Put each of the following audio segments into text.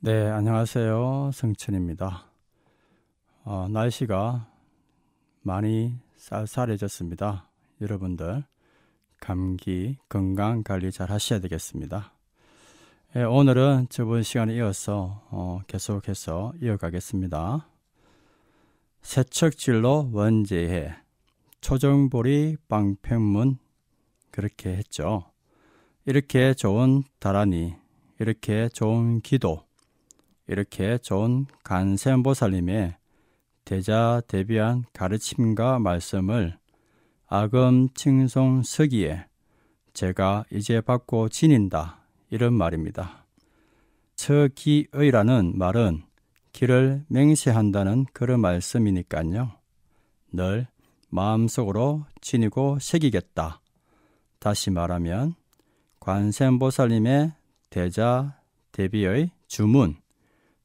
네, 안녕하세요. 성천입니다. 날씨가 많이 쌀쌀해졌습니다. 여러분들 감기 건강 관리 잘 하셔야 되겠습니다. 오늘은 저번 시간에 이어서 계속해서 이어가겠습니다. 세척질로 원재해 초정보리 방편문 그렇게 했죠. 이렇게 좋은 다라니, 이렇게 좋은 기도, 이렇게 좋은 간세음보살님의 대자대비한 가르침과 말씀을 아금칭송서기에 제가 이제 받고 지닌다 이런 말입니다. 서기의라는 말은 길을 맹세한다는 그런 말씀이니까요. 늘 마음속으로 지니고 새기겠다. 다시 말하면 관세음보살님의 대자대비의 주문,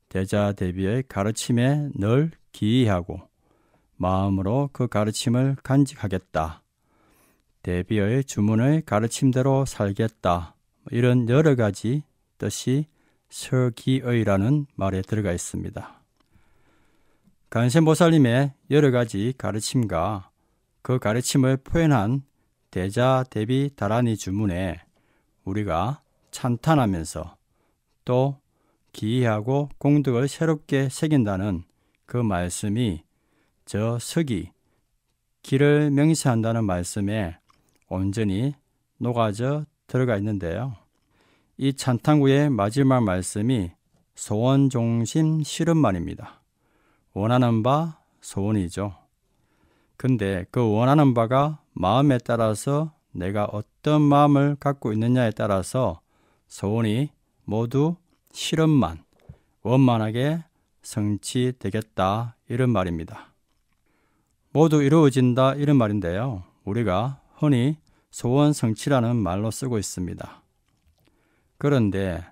대자대비의 가르침에 늘 기이하고 마음으로 그 가르침을 간직하겠다. 대비의 주문의 가르침대로 살겠다. 이런 여러 가지 뜻이 서기의라는 말에 들어가 있습니다. 관세음보살님의 여러 가지 가르침과 그 가르침을 표현한 대자대비 다라니 주문에 우리가 찬탄하면서 또 기이하고 공덕을 새롭게 새긴다는 그 말씀이 저 서기, 길을 명시한다는 말씀에 온전히 녹아져 들어가 있는데요. 이 찬탄구의 마지막 말씀이 소원종심 실현만입니다. 원하는 바 소원이죠. 근데 그 원하는 바가 마음에 따라서 내가 어떤 마음을 갖고 있느냐에 따라서 소원이 모두 실현만, 원만하게 성취되겠다 이런 말입니다. 모두 이루어진다 이런 말인데요. 우리가 흔히 소원 성취라는 말로 쓰고 있습니다. 그런데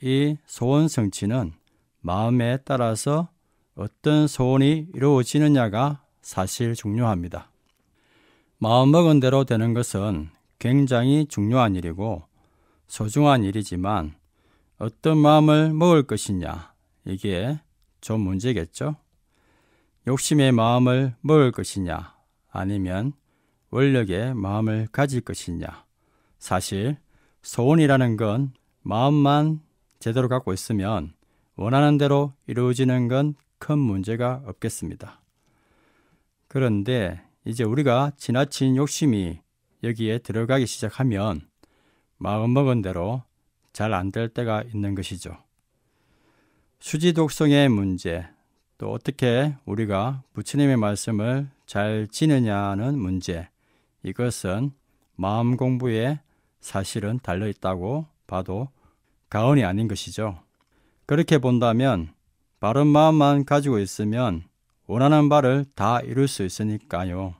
이 소원 성취는 마음에 따라서 어떤 소원이 이루어지느냐가 사실 중요합니다. 마음먹은 대로 되는 것은 굉장히 중요한 일이고 소중한 일이지만 어떤 마음을 먹을 것이냐, 이게 좀 문제겠죠? 욕심의 마음을 먹을 것이냐, 아니면 원력의 마음을 가질 것이냐. 사실 소원이라는 건 마음만 제대로 갖고 있으면 원하는 대로 이루어지는 건 큰 문제가 없겠습니다. 그런데 이제 우리가 지나친 욕심이 여기에 들어가기 시작하면 마음먹은 대로 잘 안 될 때가 있는 것이죠. 수지독성의 문제, 또 어떻게 우리가 부처님의 말씀을 잘 지느냐는 문제, 이것은 마음 공부에 사실은 달려있다고 봐도 과언이 아닌 것이죠. 그렇게 본다면 바른 마음만 가지고 있으면 원하는 바를 다 이룰 수 있으니까요.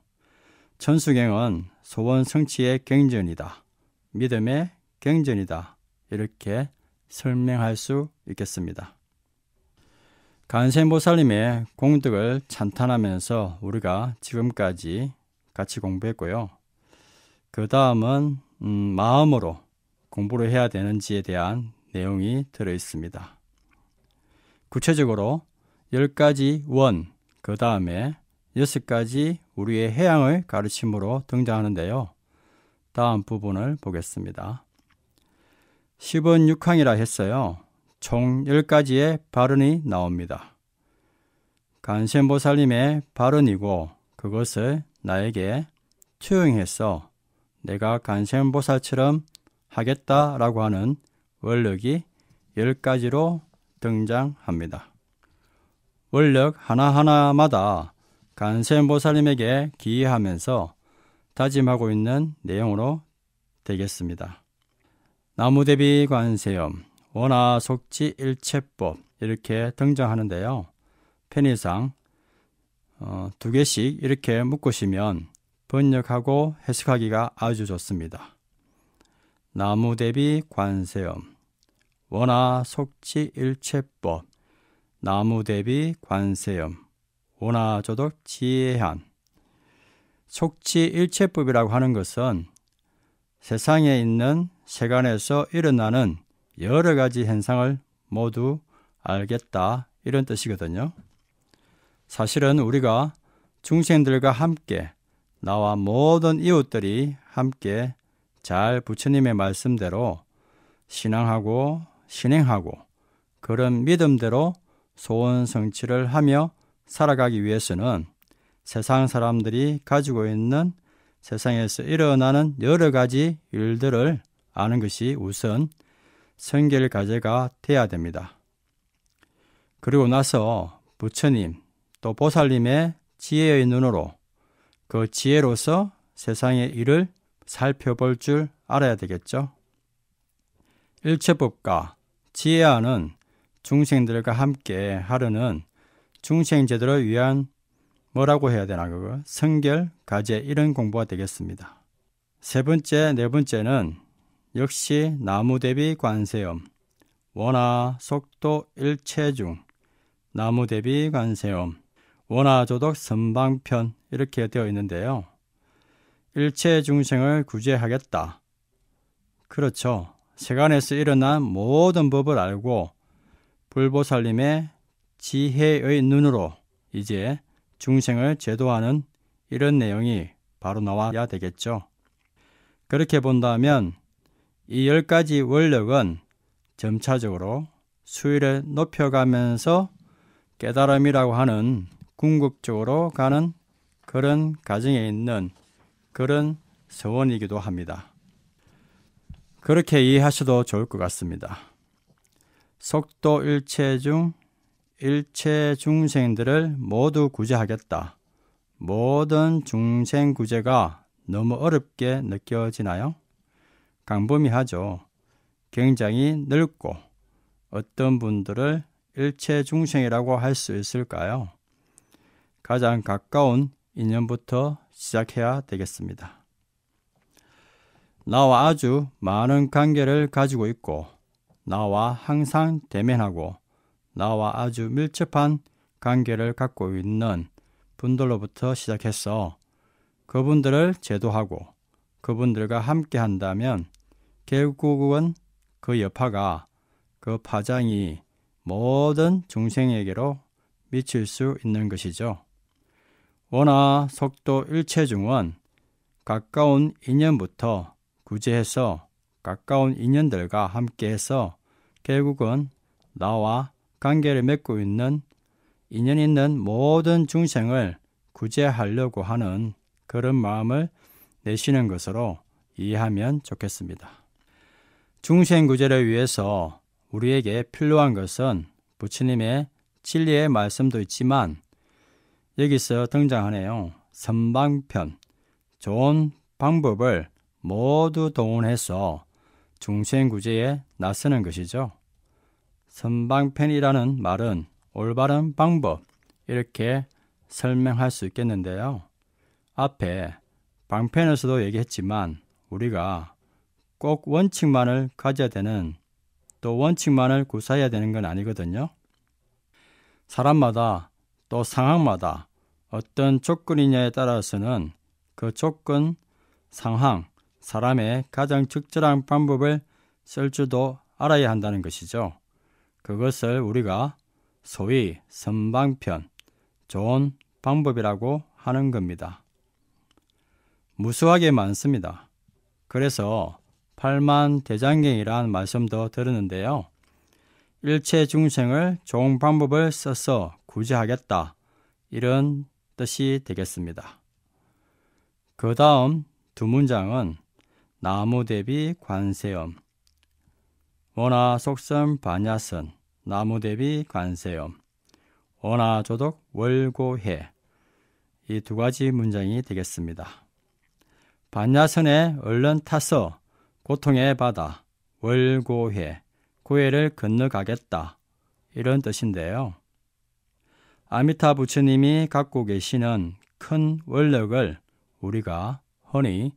천수경은 소원 성취의 경전이다, 믿음의 경전이다, 이렇게 설명할 수 있겠습니다. 관세음보살님의 공덕을 찬탄하면서 우리가 지금까지 같이 공부했고요. 그 다음은 마음으로 공부를 해야 되는지에 대한 내용이 들어 있습니다. 구체적으로 10가지 원, 그 다음에 6가지 우리의 해양의 가르침으로 등장하는데요. 다음 부분을 보겠습니다. 10원 6항이라 했어요. 총 10가지의 발언이 나옵니다. 관세음보살님의 발언이고 그것을 나에게 투영해서 내가 관세음보살처럼 하겠다라고 하는 원력이 10가지로 등장합니다. 원력 하나하나마다 관세음보살님에게 기이하면서 다짐하고 있는 내용으로 되겠습니다. 나무대비 관세음, 원화속지 일체법 이렇게 등장하는데요. 편의상 2개씩 이렇게 묶으시면 번역하고 해석하기가 아주 좋습니다. 나무대비 관세음, 원화속지 일체법, 나무대비 관세음, 원화조덕 지혜한. 속지일체법이라고 하는 것은 세상에 있는 세간에서 일어나는 여러 가지 현상을 모두 알겠다 이런 뜻이거든요. 사실은 우리가 중생들과 함께 나와 모든 이웃들이 함께 잘 부처님의 말씀대로 신앙하고 신행하고 그런 믿음대로 소원 성취를 하며 살아가기 위해서는 세상 사람들이 가지고 있는 세상에서 일어나는 여러 가지 일들을 아는 것이 우선 선결 과제가 돼야 됩니다. 그리고 나서 부처님 또 보살님의 지혜의 눈으로 그 지혜로서 세상의 일을 살펴볼 줄 알아야 되겠죠. 일체법과 지혜하는 중생들과 함께 하려는 중생제도를 위한 뭐라고 해야 되나 그거 선결, 가제 이런 공부가 되겠습니다. 세 번째, 네 번째는 역시 나무대비 관세음, 원화 속도 일체중, 나무대비 관세음, 원화조독 선방편 이렇게 되어 있는데요. 일체 중생을 구제하겠다. 그렇죠. 세간에서 일어난 모든 법을 알고 불보살님의 지혜의 눈으로 이제 중생을 제도하는 이런 내용이 바로 나와야 되겠죠. 그렇게 본다면 이 10가지 원력은 점차적으로 수위를 높여가면서 깨달음이라고 하는 궁극적으로 가는 그런 과정에 있는 그런 서원이기도 합니다. 그렇게 이해하셔도 좋을 것 같습니다. 속도 일체 중 일체 중생들을 모두 구제하겠다. 모든 중생 구제가 너무 어렵게 느껴지나요? 광범위하죠. 굉장히 넓고 어떤 분들을 일체 중생이라고 할 수 있을까요? 가장 가까운 인연부터 시작해야 되겠습니다. 나와 아주 많은 관계를 가지고 있고 나와 항상 대면하고 나와 아주 밀접한 관계를 갖고 있는 분들로부터 시작해서 그분들을 제도하고 그분들과 함께 한다면 결국은 그 여파가 그 파장이 모든 중생에게로 미칠 수 있는 것이죠. 원화 속도 일체중은 가까운 인연부터 구제해서 가까운 인연들과 함께해서 결국은 나와 관계를 맺고 있는 인연 있는 모든 중생을 구제하려고 하는 그런 마음을 내시는 것으로 이해하면 좋겠습니다. 중생 구제를 위해서 우리에게 필요한 것은 부처님의 진리의 말씀도 있지만 여기서 등장하네요. 선방편, 좋은 방법을 모두 동원해서 중생 구제에 나서는 것이죠. 선방편이라는 말은 올바른 방법 이렇게 설명할 수 있겠는데요. 앞에 방편에서도 얘기했지만 우리가 꼭 원칙만을 가져야 되는 또 원칙만을 구사해야 되는 건 아니거든요. 사람마다 또 상황마다 어떤 조건이냐에 따라서는 그 조건, 상황, 사람의 가장 적절한 방법을 쓸 줄도 알아야 한다는 것이죠. 그것을 우리가 소위 선방편, 좋은 방법이라고 하는 겁니다. 무수하게 많습니다. 그래서 팔만대장경이라는 말씀도 들었는데요. 일체 중생을 좋은 방법을 써서 구제하겠다 이런 뜻이 되겠습니다. 그 다음 두 문장은 나무대비 관세음, 원화 속선 반야선, 나무대비 관세음, 원화 조독 월고해 이 두 가지 문장이 되겠습니다. 반야선에 얼른 타서 고통의 바다, 월고해, 고해를 건너가겠다 이런 뜻인데요. 아미타 부처님이 갖고 계시는 큰 원력을 우리가 흔히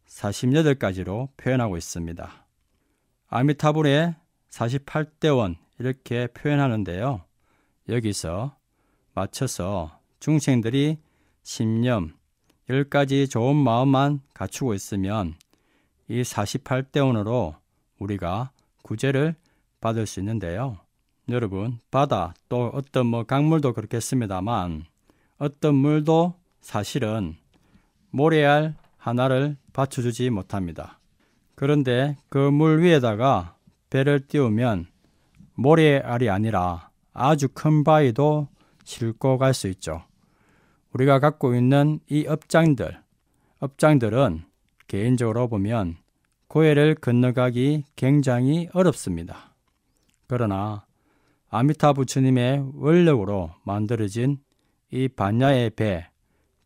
48가지로 표현하고 있습니다. 아미타불의 48대원 이렇게 표현하는데요. 여기서 맞춰서 중생들이 신념 10가지 좋은 마음만 갖추고 있으면 이 48대원으로 우리가 구제를 받을 수 있는데요. 여러분, 바다 또 어떤 강물도 그렇겠습니다만 어떤 물도 사실은 모래알 하나를 받쳐주지 못합니다. 그런데 그 물 위에다가 배를 띄우면 모래알이 아니라 아주 큰 바위도 싣고 갈 수 있죠. 우리가 갖고 있는 이 업장들은 개인적으로 보면 고해를 건너가기 굉장히 어렵습니다. 그러나 아미타 부처님의 원력으로 만들어진 이 반야의 배,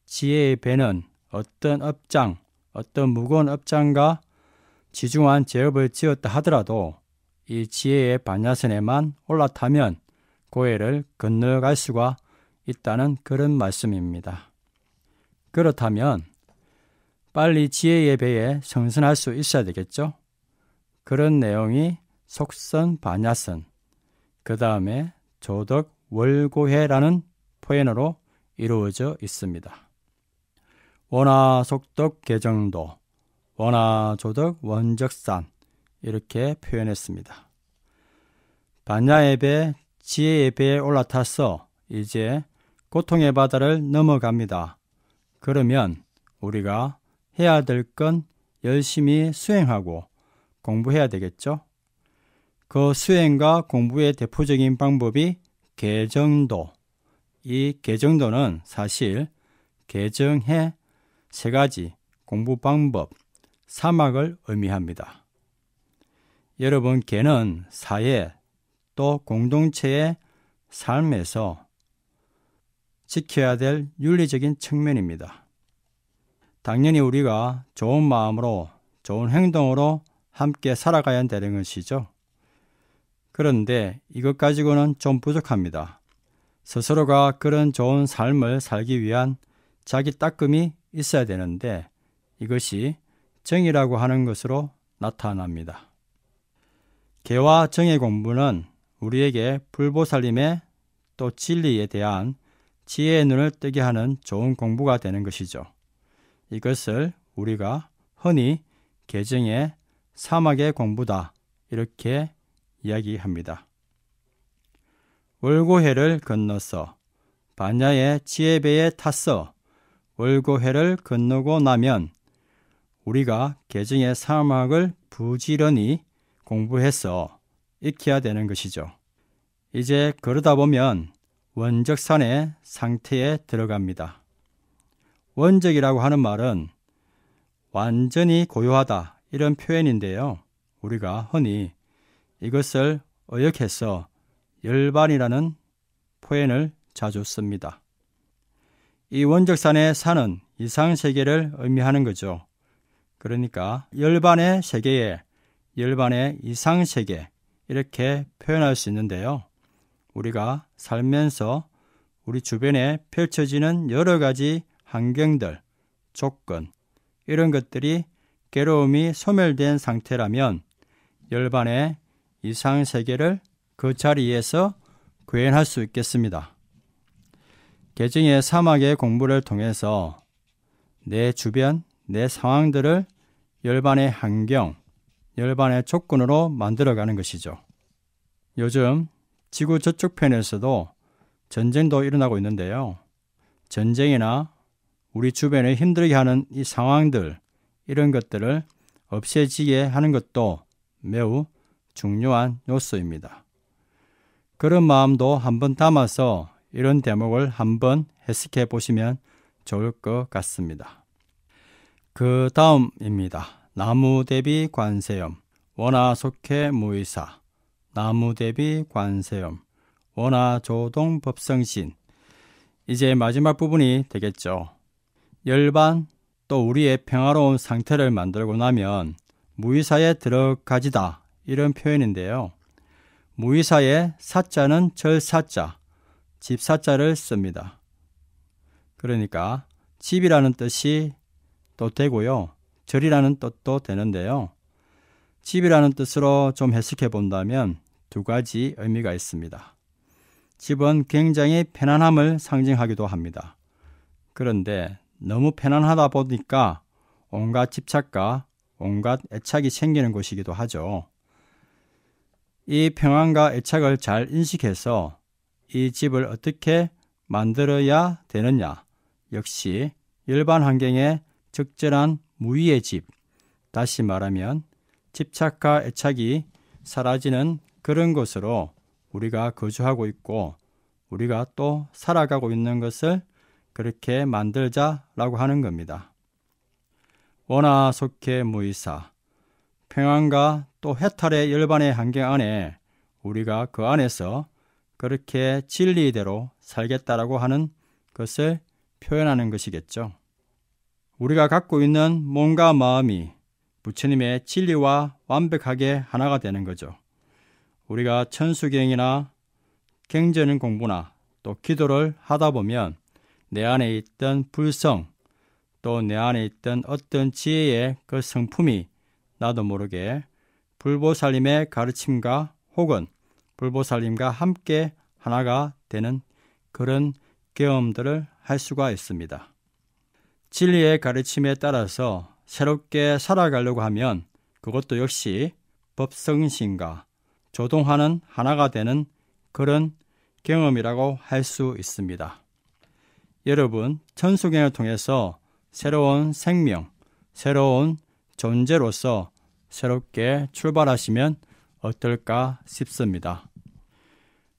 지혜의 배는 어떤 무거운 업장과 지중한 제업을 지었다 하더라도 이 지혜의 반야선에만 올라타면 고해를 건너갈 수가 있다는 그런 말씀입니다. 그렇다면 빨리 지혜의 배에 성선할 수 있어야 되겠죠? 그런 내용이 속선 반야선, 그 다음에 조덕 월고해라는 포인으로 이루어져 있습니다. 원화 속덕 개정도, 원화 조덕 원적산 이렇게 표현했습니다. 반야의 배, 지혜의 배에 올라타서 이제 고통의 바다를 넘어갑니다. 그러면 우리가 해야 될 건 열심히 수행하고 공부해야 되겠죠? 그 수행과 공부의 대표적인 방법이 개정도. 이 개정도는 사실 개정해 세 가지 공부 방법, 사막을 의미합니다. 여러분, 개는 사회 또 공동체의 삶에서 지켜야 될 윤리적인 측면입니다. 당연히 우리가 좋은 마음으로, 좋은 행동으로 함께 살아가야 되는 것이죠. 그런데 이것 가지고는 좀 부족합니다. 스스로가 그런 좋은 삶을 살기 위한 자기 닦음이 있어야 되는데 이것이 정이라고 하는 것으로 나타납니다. 개와 정의 공부는 우리에게 불보살림의 또 진리에 대한 지혜의 눈을 뜨게 하는 좋은 공부가 되는 것이죠. 이것을 우리가 흔히 개정의 사막의 공부다 이렇게 이야기합니다. 월고해를 건너서 반야의 지혜배에 탔어 월고해를 건너고 나면 우리가 개정의 사막을 부지런히 공부해서 익혀야 되는 것이죠. 이제 그러다 보면 원적산의 상태에 들어갑니다. 원적이라고 하는 말은 완전히 고요하다 이런 표현인데요. 우리가 흔히 이것을 의역해서 열반이라는 표현을 자주 씁니다. 이 원적산의 산은 이상세계를 의미하는 거죠. 그러니까 열반의 세계에 열반의 이상세계 이렇게 표현할 수 있는데요. 우리가 살면서 우리 주변에 펼쳐지는 여러 가지 환경들, 조건 이런 것들이 괴로움이 소멸된 상태라면 열반의 이상세계를 그 자리에서 구현할 수 있겠습니다. 개정의 사막의 공부를 통해서 내 주변, 내 상황들을 열반의 환경, 열반의 조건으로 만들어가는 것이죠. 요즘 지구 저쪽 편에서도 전쟁도 일어나고 있는데요. 전쟁이나 우리 주변을 힘들게 하는 이 상황들, 이런 것들을 없애지게 하는 것도 매우 중요한 요소입니다. 그런 마음도 한번 담아서 이런 대목을 한번 해석해 보시면 좋을 것 같습니다. 그 다음입니다. 나무대비 관세음, 원화속해 무의사, 나무대비 관세음, 원화조동 법성신. 이제 마지막 부분이 되겠죠. 열반 또 우리의 평화로운 상태를 만들고 나면 무의사에 들어가지다 이런 표현인데요. 무의사의 사자는 절사자, 집사자를 씁니다. 그러니까 집이라는 뜻이 또 되고요. 절이라는 뜻도 되는데요. 집이라는 뜻으로 좀 해석해 본다면 두 가지 의미가 있습니다. 집은 굉장히 편안함을 상징하기도 합니다. 그런데 너무 편안하다 보니까 온갖 집착과 온갖 애착이 생기는 곳이기도 하죠. 이 평안과 애착을 잘 인식해서 이 집을 어떻게 만들어야 되느냐, 역시 일반 환경에 적절한 무위의 집, 다시 말하면 집착과 애착이 사라지는 그런 곳으로 우리가 거주하고 있고 우리가 또 살아가고 있는 것을 그렇게 만들자라고 하는 겁니다. 원하 속해 무이사, 평안과 또 해탈의 열반의 환경 안에 우리가 그 안에서 그렇게 진리대로 살겠다라고 하는 것을 표현하는 것이겠죠. 우리가 갖고 있는 몸과 마음이 부처님의 진리와 완벽하게 하나가 되는 거죠. 우리가 천수경이나 경전 공부나 또 기도를 하다 보면 내 안에 있던 불성, 또 내 안에 있던 어떤 지혜의 그 성품이 나도 모르게 불보살님의 가르침과 혹은 불보살님과 함께 하나가 되는 그런 경험들을 할 수가 있습니다. 진리의 가르침에 따라서 새롭게 살아가려고 하면 그것도 역시 법성신과 조동하는 하나가 되는 그런 경험이라고 할 수 있습니다. 여러분, 천수경을 통해서 새로운 생명, 새로운 존재로서 새롭게 출발하시면 어떨까 싶습니다.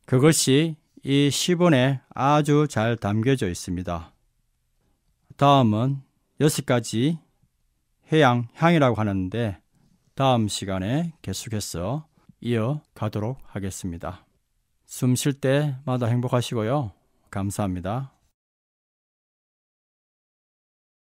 그것이 이 시본에 아주 잘 담겨져 있습니다. 다음은 6가지 해양향이라고 하는데 다음 시간에 계속해서 이어가도록 하겠습니다. 숨 쉴 때마다 행복하시고요. 감사합니다.